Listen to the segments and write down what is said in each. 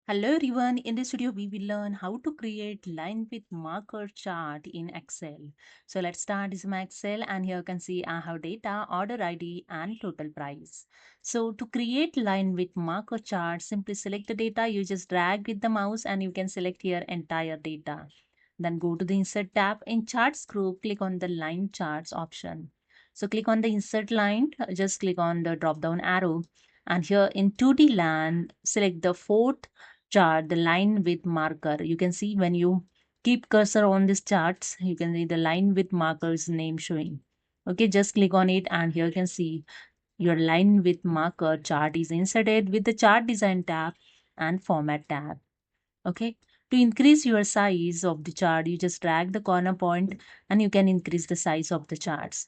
Hello everyone, in this video we will learn how to create line with marker chart in Excel. So let's start. This is my Excel and here you can see I have data, order ID and total price. So to create line with marker chart, simply select the data, you just drag with the mouse and you can select here entire data. Then go to the insert tab. In charts group, click on the line charts option. So click on the insert line, just click on the drop down arrow and here in 2D land, select the fourth chart, the line with marker. You can see when you keep cursor on this charts, you can see the line with markers name showing. Okay, just click on it and here you can see your line with marker chart is inserted with the chart design tab and format tab. Okay, to increase your size of the chart, you just drag the corner point and you can increase the size of the charts.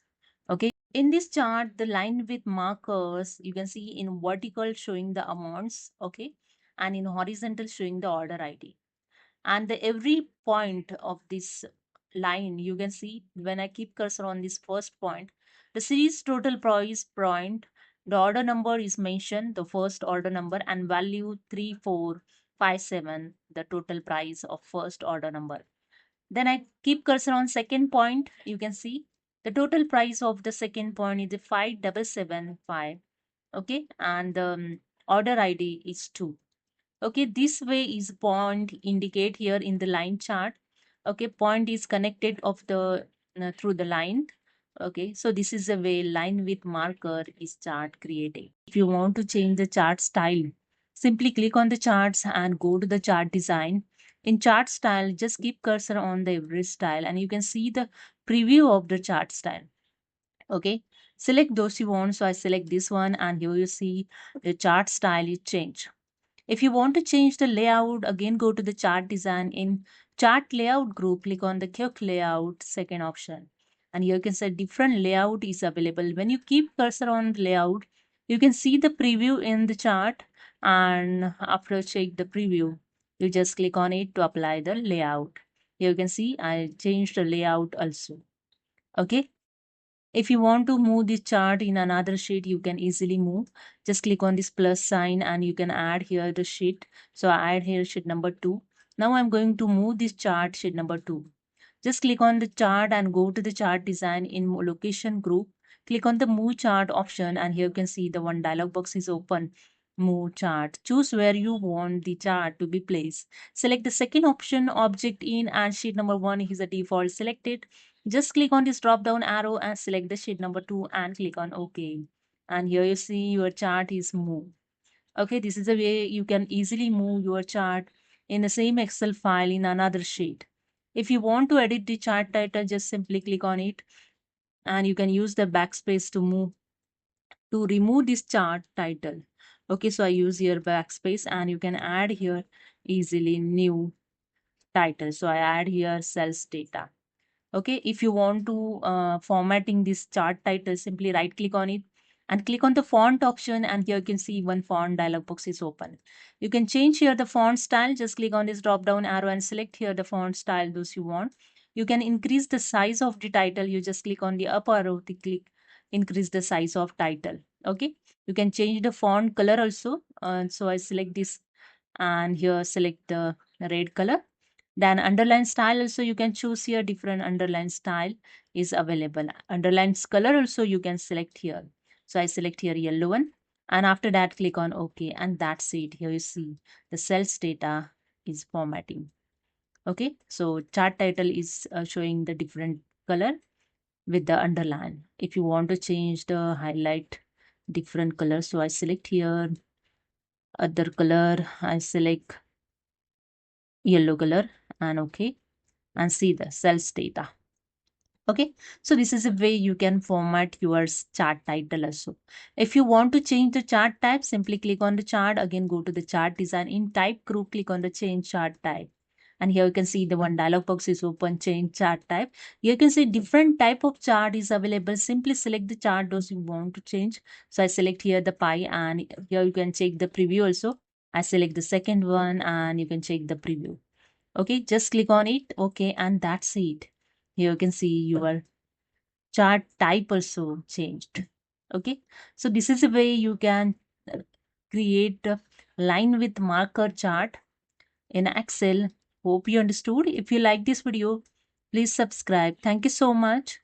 Okay, in this chart, the line with markers, you can see in vertical showing the amounts, okay, and in horizontal showing the order ID. And the every point of this line, you can see when I keep cursor on this first point, the series total price point, the order number is mentioned, the first order number and value 3457, the total price of first order number. Then I keep cursor on second point. You can see the total price of the second point is 5775. Okay, and the order ID is 2. Okay, this way is point indicate here in the line chart. Okay, point is connected of the through the line. Okay, so this is the way line with marker is chart creating. If you want to change the chart style, simply click on the charts and go to the chart design. In chart style, just keep cursor on the every style and you can see the preview of the chart style. Okay, select those you want. So I select this one and here you see the chart style is changed. If you want to change the layout, again go to the chart design. In chart layout group, click on the quick layout second option. And here you can say different layout is available. When you keep cursor on layout, you can see the preview in the chart. And after check the preview, you just click on it to apply the layout. Here you can see I changed the layout also. Okay. If you want to move this chart in another sheet, you can easily move. Just click on this plus sign and you can add here the sheet. So I add here sheet number 2. Now I'm going to move this chart sheet number 2. Just click on the chart and go to the chart design in location group. Click on the move chart option and here you can see the one dialog box is open. Move chart. Choose where you want the chart to be placed. Select the second option object in and sheet number 1 is the default selected. Just click on this drop down arrow and select the sheet number 2 and click on OK. And here you see your chart is moved. Okay, this is the way you can easily move your chart in the same Excel file in another sheet. If you want to edit the chart title, just simply click on it and you can use the backspace to remove this chart title. Okay, so I use here backspace and you can add here easily new title. So I add here sales data. Okay, if you want to formatting this chart title, simply right click on it and click on the font option and here you can see one font dialog box is open. You can change here the font style. Just click on this drop down arrow and select here the font style those you want. You can increase the size of the title. You just click on the up arrow to click increase the size of title. Okay, you can change the font color also. So I select this and here select the red color. Then underline style also you can choose here, different underline style is available. Underlines color also you can select here. So I select here yellow one and after that click on OK and that's it. Here you see the cells data is formatting. Okay, so chart title is showing the different color with the underline. If you want to change the highlight different color, so I select here other color, I select yellow color and OK and see the sales data. Okay, so this is a way you can format your chart title also. If you want to change the chart type, simply click on the chart, again go to the chart design. In type group, click on the change chart type. And here you can see the one dialog box is open, change chart type. Here you can see different type of chart is available. Simply select the chart those you want to change. So I select here the pie and here you can check the preview also. I select the second one and you can check the preview. Okay, just click on it. Okay, and that's it. Here you can see your chart type also changed. Okay, so this is a way you can create a line with marker chart in Excel. Hope you understood. If you like this video, please subscribe. Thank you so much.